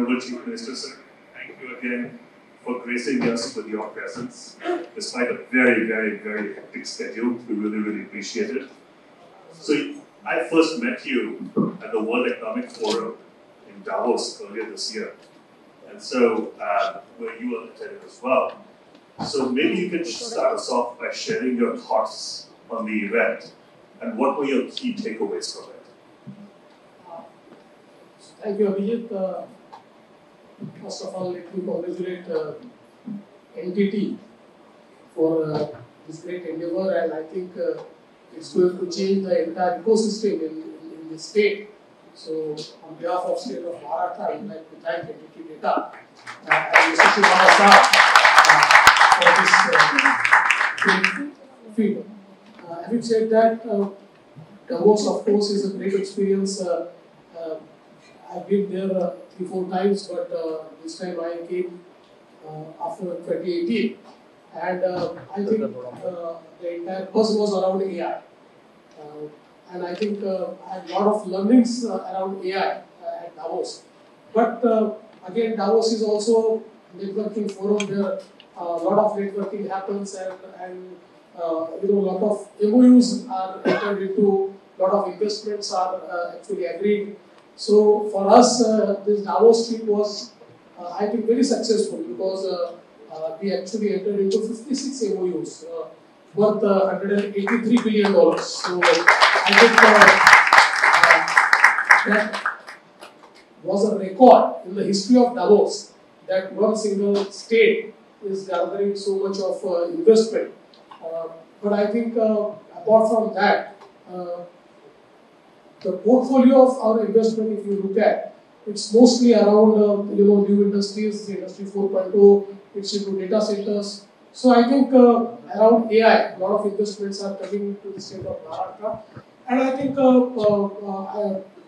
Honorable Chief Minister, sir, thank you again for gracing us with your presence. Despite a very, very, very hectic schedule, we really, really appreciate it. So, I first met you at the World Economic Forum in Davos earlier this year. And so, where you were attended as well. So maybe you can start us off by sharing your thoughts on the event and what were your key takeaways from it? Thank you, Ajit. First of all, let me congratulate NTT for this great endeavor, and I think it's going to change the entire ecosystem in the state. So, on behalf of State of Maharashtra, I would like to thank NTT Data and Mr. Shinde for this great feat. Having said that, Davos, of course, is a great experience. I've been there 3-4 times, but this time I came after 2018, and I think the entire buzz was around AI. And I think I had a lot of learnings around AI at Davos. But again, Davos is also a networking forum where a lot of networking happens, and a lot of MOUs are entered into, a lot of investments are actually agreed. So for us, this Davos trip was, I think, very successful because we actually entered into 56 MOUs worth $183 billion. So I think that was a record in the history of Davos, that one single state is gathering so much of investment. But I think apart from that, the portfolio of our investment, if you look at, it's mostly around new industries, Industry 4.0, it's into data centers. So I think around AI, a lot of investments are coming to the state of Maharashtra. And I think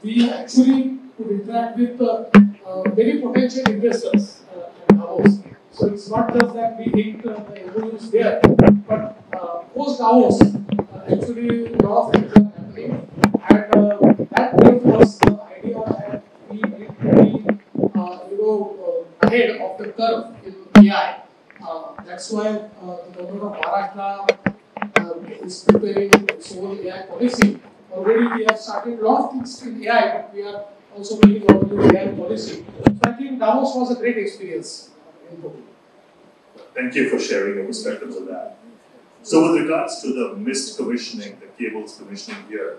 we actually could interact with many potential investors at Davos. So it's not just that we hit the MOUs there, but post Davos, actually a lot of things are happening. And that gave us the idea that we need to be ahead of the curve in AI. That's why the government of Maharashtra is preparing its own AI policy. Already we have started a lot of things in AI, but we are also making our new AI policy. So I think Davos was a great experience in total. Thank you for sharing your perspectives on that. So with regards to the mist commissioning, the cables commissioning here,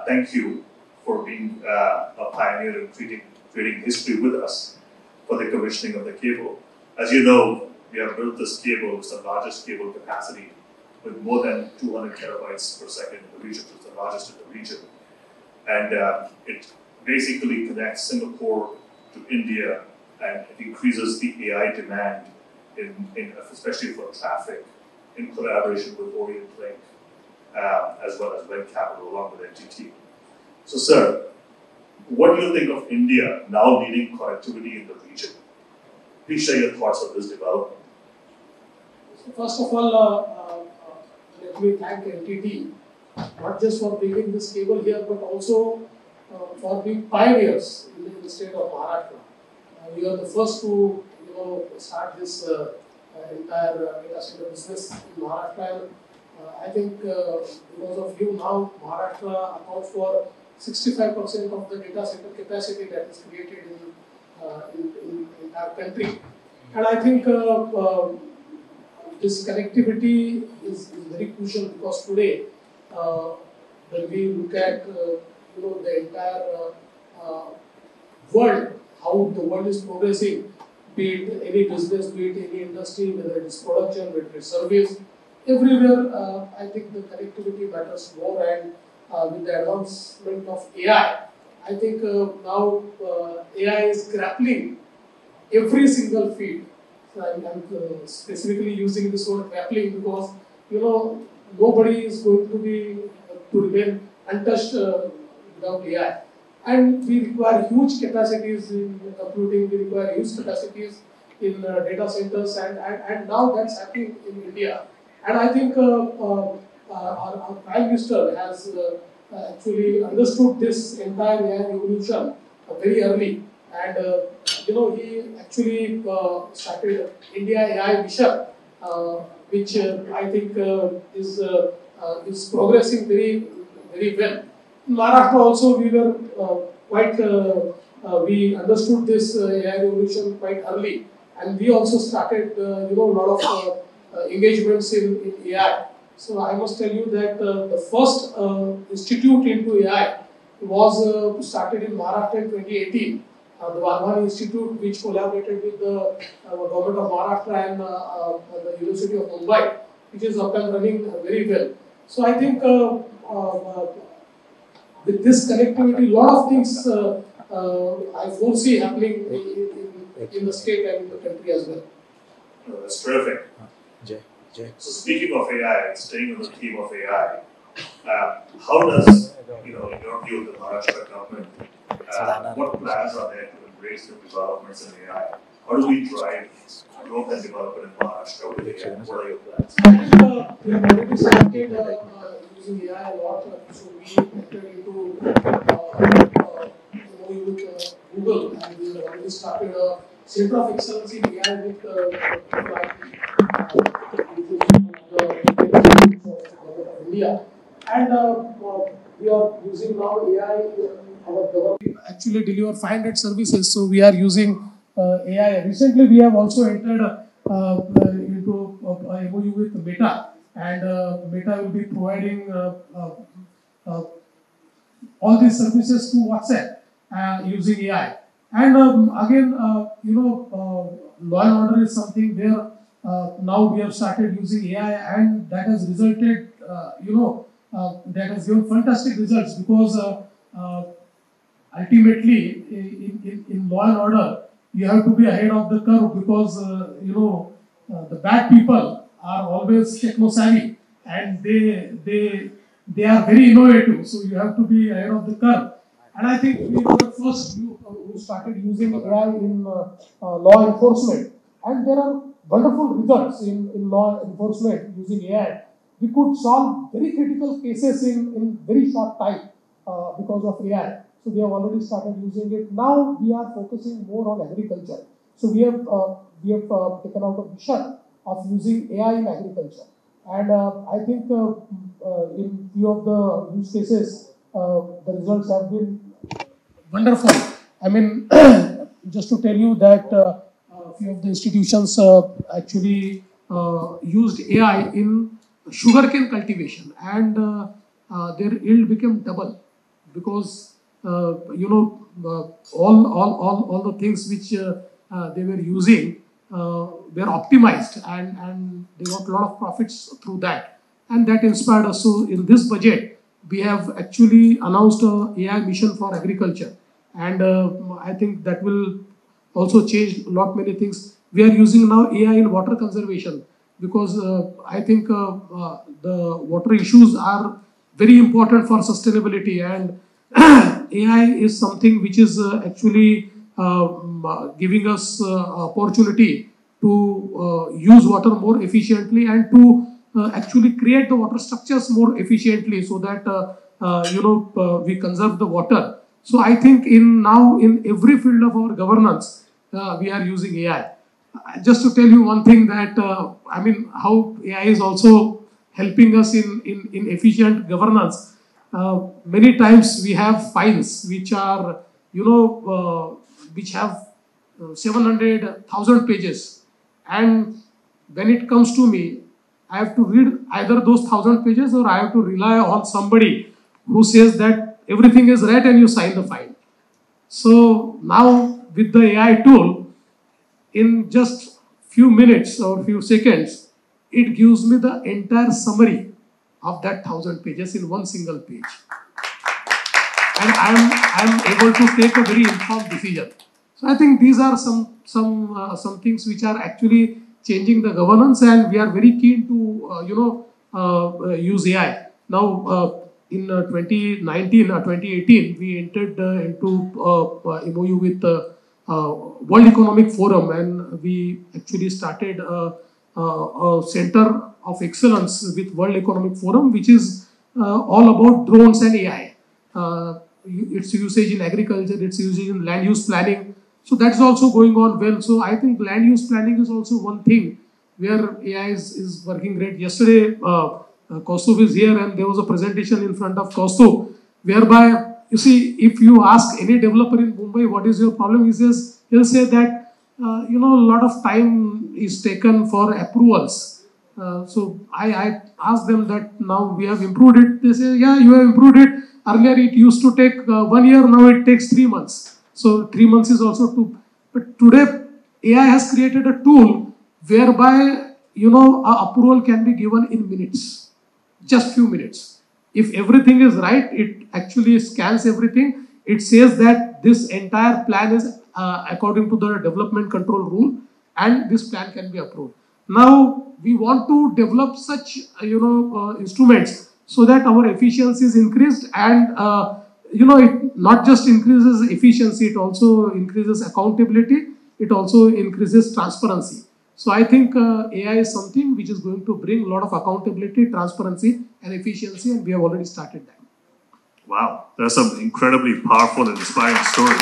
thank you for being a pioneer in creating history with us for the commissioning of the cable. As you know, we have built this cable, it's the largest cable capacity with more than 200 terabytes per second in the region, so it's the largest in the region. And it basically connects Singapore to India, and it increases the AI demand, especially for traffic, in collaboration with Orient Link, as well as Red Capital, along with NTT. So, sir, what do you think of India now leading connectivity in the region? Please share your thoughts on this development. So first of all, let me thank NTT, not just for bringing this cable here, but also for being pioneers in the state of Maharashtra. We are the first to start this entire data center business in Maharashtra. I think because of you now, Maharashtra accounts for 65% of the data center capacity that is created in our country. And I think this connectivity is very crucial because today, when we look at the entire world, how the world is progressing, be it any business, be it any industry, whether it is production, whether it is service, everywhere I think the connectivity matters more, and with the advancement of AI, I think now AI is grappling every single field. So I'm specifically using this word grappling because nobody is going to remain untouched without AI. And we require huge capacities in computing, we require huge capacities in data centers, and now that's happening in India. And I think our Prime Minister has actually understood this entire AI evolution very early. And he actually started India AI Mission, which I think is progressing very well. In Maharashtra also we were quite we understood this AI revolution quite early, and we also started a lot of engagements in AI. So I must tell you that the first institute into AI was started in Maharashtra in 2018. The Varmani Institute, which collaborated with the government of Maharashtra and the University of Mumbai, which is up and running very well. So I think with this connectivity, a lot of things I foresee happening in the state and in the country as well. That's terrific. So speaking of AI, staying on the theme of AI, how does, in your view, the Maharashtra government, what plans are there to embrace the developments in AI? How do we drive growth and development in Maharashtra with AI? What are your plans? I think we have already started using AI a lot. So we entered into with Google, and we have already started a Center of Excellence in AI with India, and we are using now AI in our government. We actually deliver 500 services, so we are using AI. Recently, we have also entered into a MOU with Meta, and Meta will be providing all these services to WhatsApp using AI. And again, law and order is something where now we have started using AI, and that has resulted, that has given fantastic results, because ultimately in law and order, you have to be ahead of the curve, because the bad people are always techno savvy, and they are very innovative. So you have to be ahead of the curve. And I think we were the first who started using AI in law enforcement, and there are wonderful results in law enforcement using AI. We could solve very critical cases in very short time because of AI. So we have already started using it. Now we are focusing more on agriculture. So we have taken out a mission of using AI in agriculture, and I think in few of the use cases the results have been wonderful. I mean, just to tell you that a few of the institutions actually used AI in sugarcane cultivation, and their yield became double, because all the things which they were using were optimized, and they got a lot of profits through that, and that inspired us. So in this budget, we have actually announced a AI mission for agriculture, and I think that will also change a lot many things. We are using now AI in water conservation, because I think the water issues are very important for sustainability, and AI is something which is actually giving us opportunity to use water more efficiently, and to actually create the water structures more efficiently, so that we conserve the water. So I think in every field of our governance, we are using AI. Just to tell you one thing, that I mean, how AI is also helping us in efficient governance. Many times we have files which are which have 700,000 pages, and when it comes to me, I have to read either those 1,000 pages, or I have to rely on somebody who says that everything is right and you sign the file. So now with the AI tool, in just few minutes or few seconds, it gives me the entire summary of that 1,000 pages in one single page, and I am able to take a very informed decision. So I think these are some things which are actually changing the governance, and we are very keen to use AI. Now in 2019 or 2018, we entered into MOU with World Economic Forum, and we actually started a Center of Excellence with World Economic Forum, which is all about drones and AI. Its usage in agriculture, its usage in land use planning. So that's also going on well. So I think land use planning is also one thing where AI is working great. Yesterday, Kaustubh is here and there was a presentation in front of Kaustubh whereby, you see, if you ask any developer in Mumbai, what is your problem? He'll say that, a lot of time is taken for approvals. So I ask them that now we have improved it. They say, yeah, you have improved it. Earlier it used to take 1 year, now it takes 3 months. So 3 months is also too. But today AI has created a tool whereby, approval can be given in minutes, just few minutes. If everything is right, it actually scans everything. It says that this entire plan is according to the development control rule and this plan can be approved. Now, we want to develop such, instruments so that our efficiency is increased and, it not just increases efficiency, it also increases accountability, it also increases transparency. So I think AI is something which is going to bring a lot of accountability, transparency and efficiency, and we have already started that. Wow, there's some incredibly powerful and inspiring stories.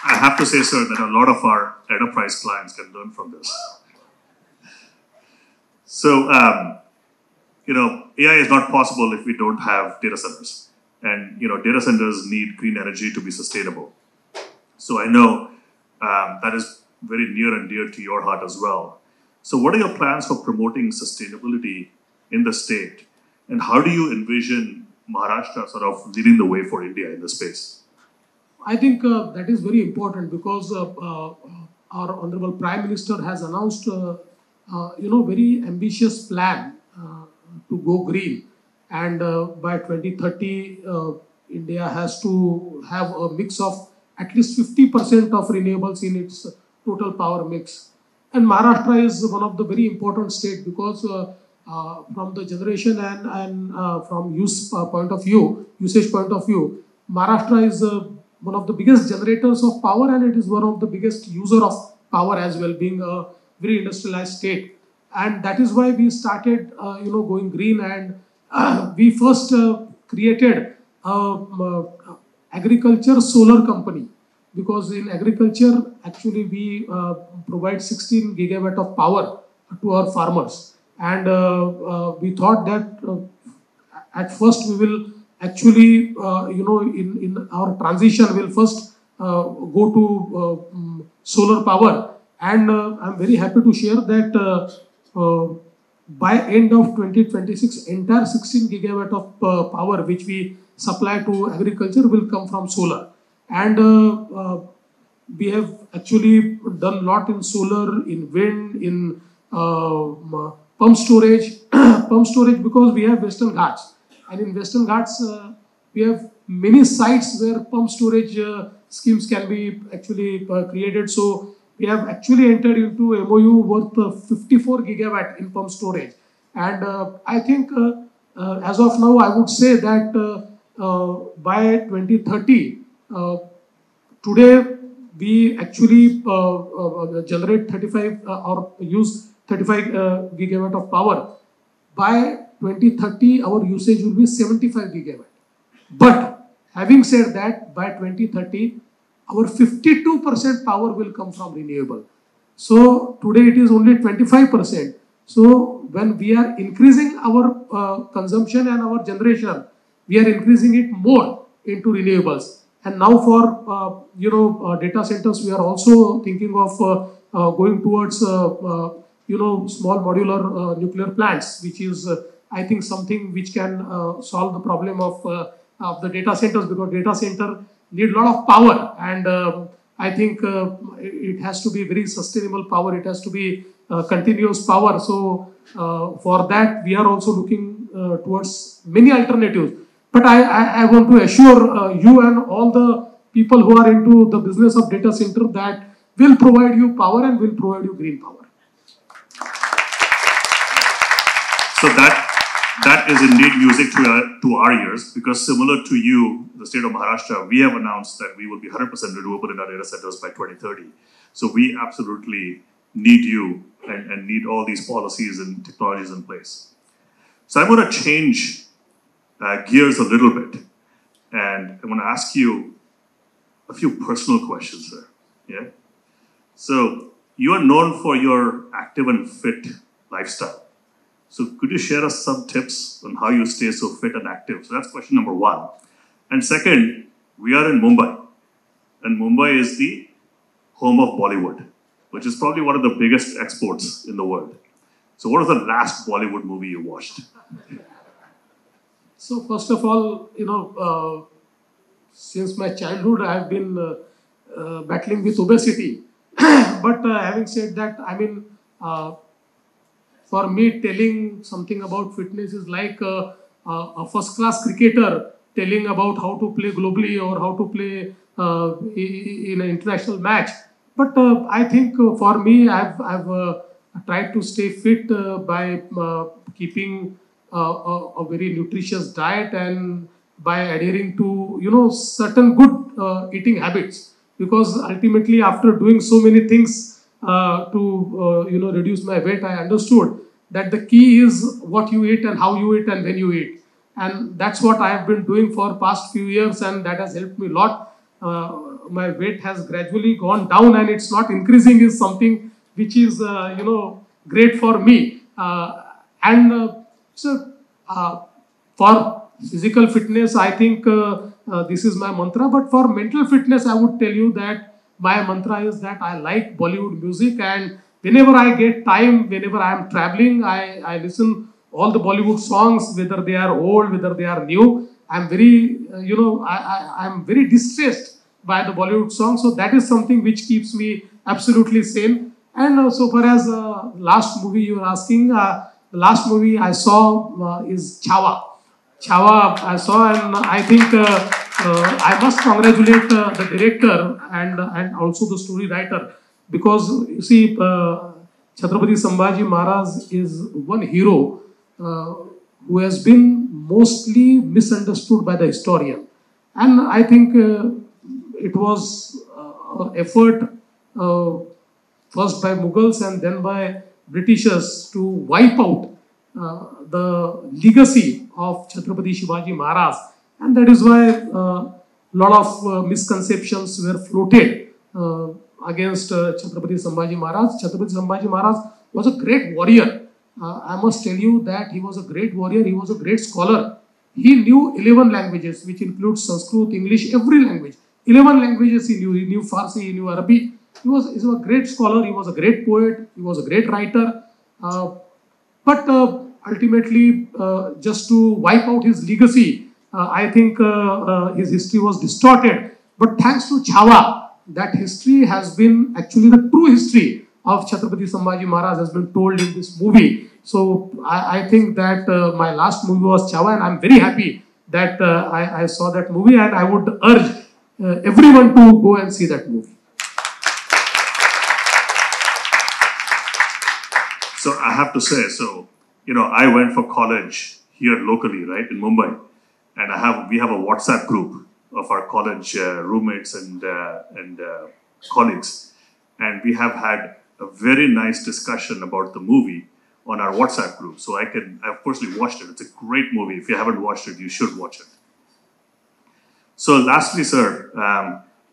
I have to say, sir, that a lot of our enterprise clients can learn from this. So, AI is not possible if we don't have data centers. And, data centers need green energy to be sustainable. So I know that is very near and dear to your heart as well. So what are your plans for promoting sustainability in the state? And how do you envision Maharashtra sort of leading the way for India in this space? I think that is very important because our Honorable Prime Minister has announced, very ambitious plan to go green. And by 2030, India has to have a mix of at least 50% of renewables in its total power mix. And Maharashtra is one of the very important states because from the generation and from usage point of view, Maharashtra is one of the biggest generators of power and it is one of the biggest user of power as well, being a very industrialized state. And that is why we started, going green, and we first created agriculture solar company, because in agriculture actually we provide 16 gigawatt of power to our farmers, and we thought that at first we will actually in our transition we'll first go to solar power, and I'm very happy to share that by end of 2026 entire 16 gigawatt of power which we supply to agriculture will come from solar. And we have actually done a lot in solar, in wind, in pump storage, because we have Western Ghats. And in Western Ghats, we have many sites where pump storage schemes can be actually created. So we have actually entered into MOU worth 54 gigawatt in pump storage. And I think as of now, I would say that by 2030, today we actually generate 35 or use 35 gigawatt of power. By 2030, our usage will be 75 gigawatt. But having said that, by 2030, our 52% power will come from renewable. So today it is only 25%. So when we are increasing our consumption and our generation, we are increasing it more into renewables. And now for data centers, we are also thinking of going towards small modular nuclear plants, which is I think something which can solve the problem of the data centers, because data center need a lot of power, and I think it has to be very sustainable power. It has to be continuous power. So for that, we are also looking towards many alternatives. But I want to assure you and all the people who are into the business of data center that will provide you power and will provide you green power. So that is indeed music to our ears, because similar to you, the state of Maharashtra, we have announced that we will be 100% renewable in our data centers by 2030. So we absolutely need you and need all these policies and technologies in place. So I'm going to change gears a little bit, and I'm going to ask you, a few personal questions, sir. Yeah. So you are known for your active and fit lifestyle. So could you share us some tips on how you stay so fit and active? So that's question number one. And second, we are in Mumbai. And Mumbai is the home of Bollywood, which is probably one of the biggest exports in the world. So what was the last Bollywood movie you watched? So first of all, since my childhood, I have been battling with obesity. But having said that, I mean, for me, telling something about fitness is like a first-class cricketer telling about how to play globally or how to play in an international match. But I think for me, I've tried to stay fit by keeping a very nutritious diet and by adhering to certain good eating habits. Because ultimately, after doing so many things to reduce my weight, I understood that the key is what you eat and how you eat and when you eat. And that's what I have been doing for past few years, and that has helped me a lot. My weight has gradually gone down, and it's not increasing is something which is great for me. For physical fitness, I think this is my mantra. But for mental fitness, I would tell you that my mantra is that I like Bollywood music, and whenever I get time, whenever I am traveling, I listen all the Bollywood songs, whether they are old, whether they are new. I'm very, I'm very distressed by the Bollywood songs. So that is something which keeps me absolutely sane. And so far as last movie you are asking, the last movie I saw is Chhawa. Chhawa I saw, and I think I must congratulate the director and also the story writer, because you see, Chhatrapati Sambhaji Maharaj is one hero who has been mostly misunderstood by the historian. And I think it was effort first by Mughals and then by Britishers to wipe out the legacy of Chhatrapati Shivaji Maharaj. And that is why a lot of misconceptions were floated against Chhatrapati Sambhaji Maharaj. Chhatrapati Sambhaji Maharaj was a great warrior. I must tell you that he was a great warrior, he was a great scholar. He knew 11 languages, which includes Sanskrit, English, every language. 11 languages he knew Farsi, he knew Arabic. He was a great scholar, he was a great poet, he was a great writer. But ultimately, just to wipe out his legacy, I think his history was distorted. But thanks to Chhawa, that history has been actually the true history of Chhatrapati Sambhaji Maharaj has been told in this movie. So I think that my last movie was Chhawa, and I'm very happy that I saw that movie, and I would urge everyone to go and see that movie. So I have to say, I went for college here locally, right, in Mumbai, and we have a WhatsApp group of our college roommates and colleagues, and we have had a very nice discussion about the movie on our WhatsApp group. So I've personally watched it. It's a great movie. If you haven't watched it, you should watch it. So lastly, sir,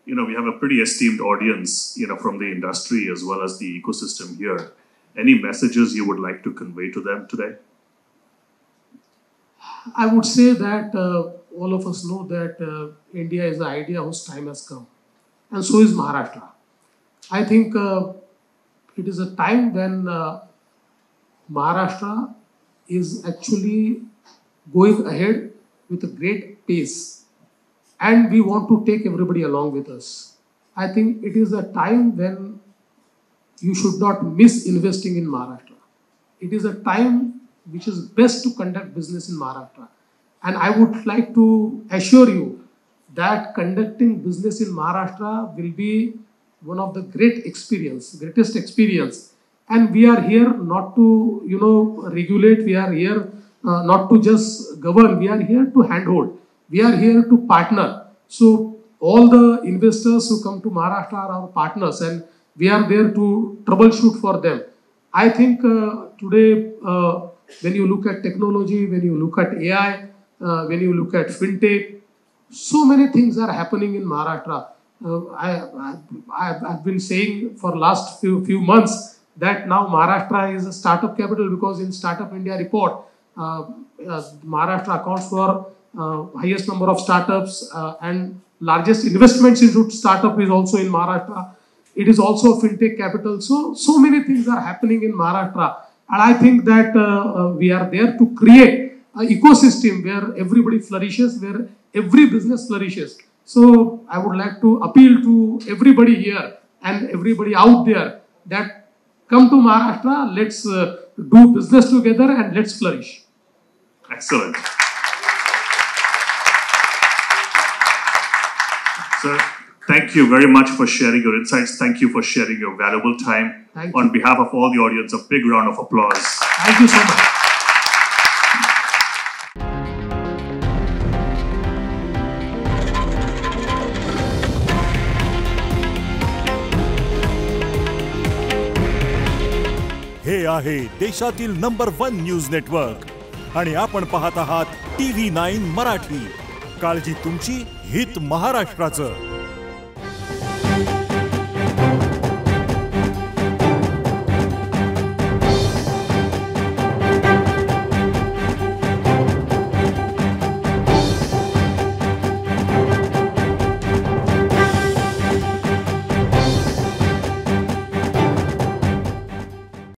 we have a pretty esteemed audience, from the industry as well as the ecosystem here. Any messages you would like to convey to them today? I would say that all of us know that India is the idea whose time has come. And so is Maharashtra. I think it is a time when Maharashtra is actually going ahead with a great pace. And we want to take everybody along with us. I think it is a time when you should not miss investing in Maharashtra. It is a time which is best to conduct business in Maharashtra. And I would like to assure you that conducting business in Maharashtra will be one of the greatest experience. And we are here not to, regulate. We are here not to just govern. We are here to handhold. We are here to partner. So all the investors who come to Maharashtra are our partners, and we are there to troubleshoot for them. I think today, when you look at technology, when you look at AI, when you look at fintech, so many things are happening in Maharashtra. I've been saying for last few months that now Maharashtra is a startup capital, because in Startup India report, Maharashtra accounts for highest number of startups and largest investments into startup is also in Maharashtra. It is also a fintech capital. So many things are happening in Maharashtra, and I think that we are there to create an ecosystem where everybody flourishes, where every business flourishes. So I would like to appeal to everybody here and everybody out there that come to Maharashtra, let's do business together and let's flourish. Excellent. Sir, thank you very much for sharing your insights. Thank you for sharing your valuable time. On behalf of all the audience, a big round of applause. Thank you so much. हे आहे देशातील number 1 news network आणि आपण पाहत आहात TV9 Marathi. काळजी तुमची, हित महाराष्ट्राचं.